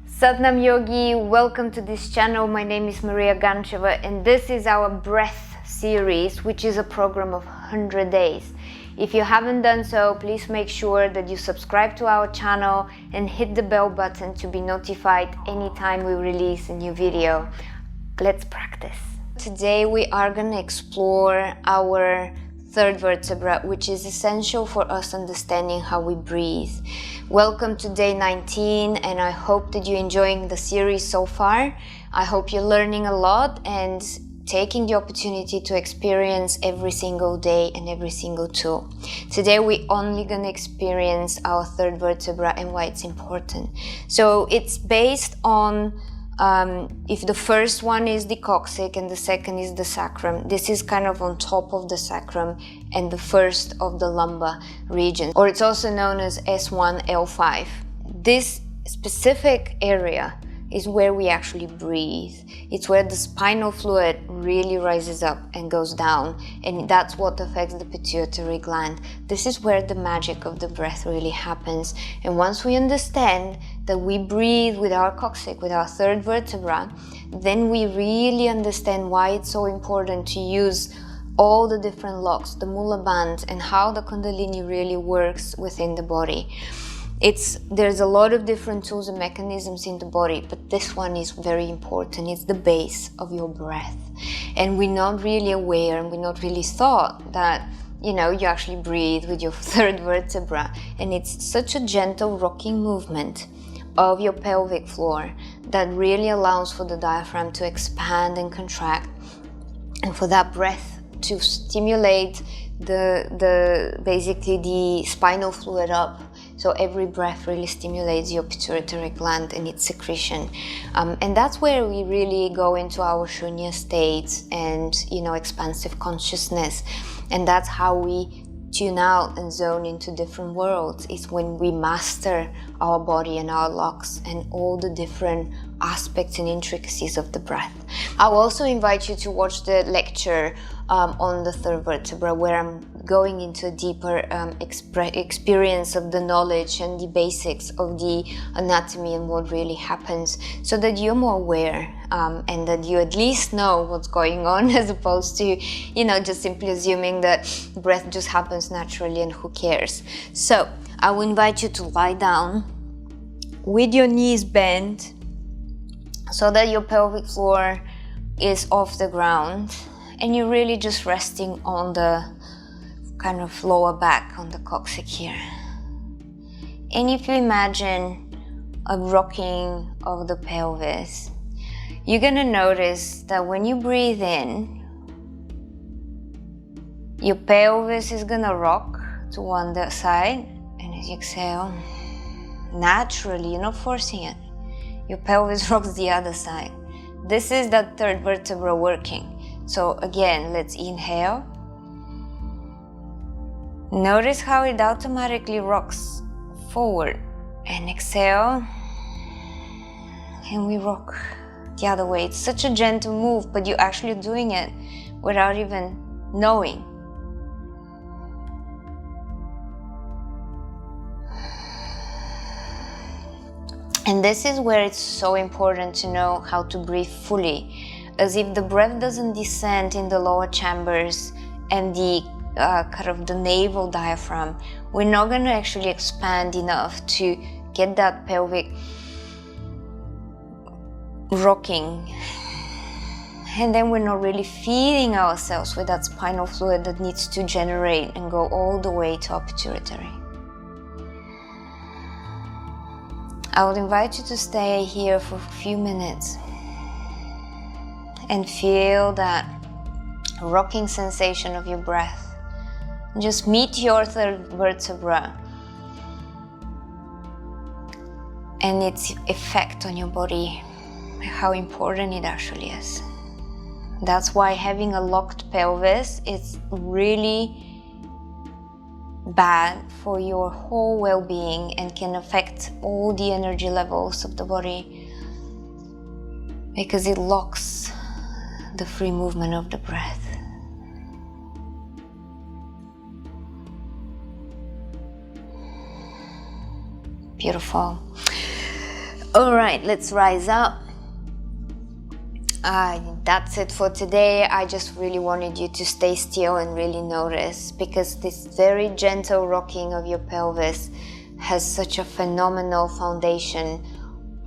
Satnam Yogi, welcome to this channel. My name is Mariya Gancheva and this is our breath series, which is a program of 100 days. If you haven't done so, please make sure that you subscribe to our channel and hit the bell button to be notified anytime we release a new video. Let's practice. Today we are going to explore our third vertebra, which is essential for us understanding how we breathe. Welcome to day 19 and I hope that you're enjoying the series so far. I hope you're learning a lot and taking the opportunity to experience every single day and every single tool. Today we're only going to experience our third vertebra and why it's important. So it's based on if the first one is the coccyx and the second is the sacrum. This is kind of on top of the sacrum and the first of the lumbar region, or it's also known as S1, L5. This specific area is where we actually breathe. It's where the spinal fluid really rises up and goes down, and that's what affects the pituitary gland. This is where the magic of the breath really happens. And once we understand that we breathe with our coccyx, with our third vertebra, then we really understand why it's so important to use all the different locks, the Mula band, and how the Kundalini really works within the body. There's a lot of different tools and mechanisms in the body, but this one is very important. It's the base of your breath. And we're not really aware and we're not really thought that, you actually breathe with your third vertebra. And it's such a gentle rocking movement of your pelvic floor that really allows for the diaphragm to expand and contract, and for that breath to stimulate basically the spinal fluid up. So every breath really stimulates your pituitary gland and its secretion. And that's where we really go into our shunya states and, expansive consciousness. And that's how we tune out and zone into different worlds. It's when we master our body and our locks and all the different aspects and intricacies of the breath. I'll also invite you to watch the lecture on the third vertebra, where I'm going into a deeper experience of the knowledge and the basics of the anatomy and what really happens, so that you're more aware and that you at least know what's going on, as opposed to, just simply assuming that breath just happens naturally and who cares. So I will invite you to lie down with your knees bent so that your pelvic floor is off the ground and you're really just resting on the kind of lower back, on the coccyx here. And if you imagine a rocking of the pelvis, you're gonna notice that when you breathe in, your pelvis is gonna rock to one side, and as you exhale, naturally, you're not forcing it, your pelvis rocks the other side. This is that third vertebra working. So again, let's inhale. Notice how it automatically rocks forward, and exhale, and we rock the other way. It's such a gentle move, but you're actually doing it without even knowing. And this is where it's so important to know how to breathe fully, as if the breath doesn't descend in the lower chambers and the kind of the navel diaphragm, we're not going to actually expand enough to get that pelvic rocking. And then we're not really feeding ourselves with that spinal fluid that needs to generate and go all the way to our pituitary. I would invite you to stay here for a few minutes and feel that rocking sensation of your breath. Just meet your third vertebra and its effect on your body, how important it actually is. That's why having a locked pelvis is really bad for your whole well-being and can affect all the energy levels of the body, because it locks the free movement of the breath. Beautiful. All right, let's rise up. That's it for today. I just really wanted you to stay still and really notice, because this very gentle rocking of your pelvis has such a phenomenal foundation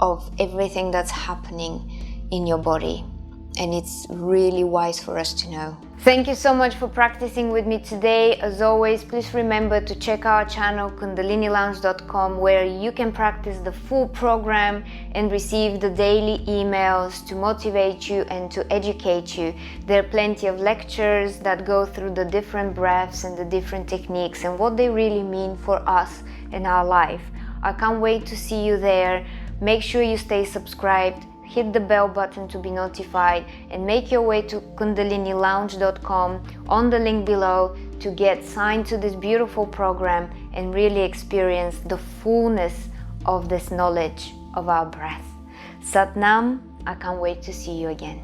of everything that's happening in your body. And it's really wise for us to know. Thank you so much for practicing with me today. As always, please remember to check our channel kundalinilounge.com, where you can practice the full program and receive the daily emails to motivate you and to educate you. There are plenty of lectures that go through the different breaths and the different techniques and what they really mean for us in our life. I can't wait to see you there. Make sure you stay subscribed. Hit the bell button to be notified, and make your way to kundalinilounge.com on the link below to get signed to this beautiful program and really experience the fullness of this knowledge of our breath. Sat Nam, I can't wait to see you again.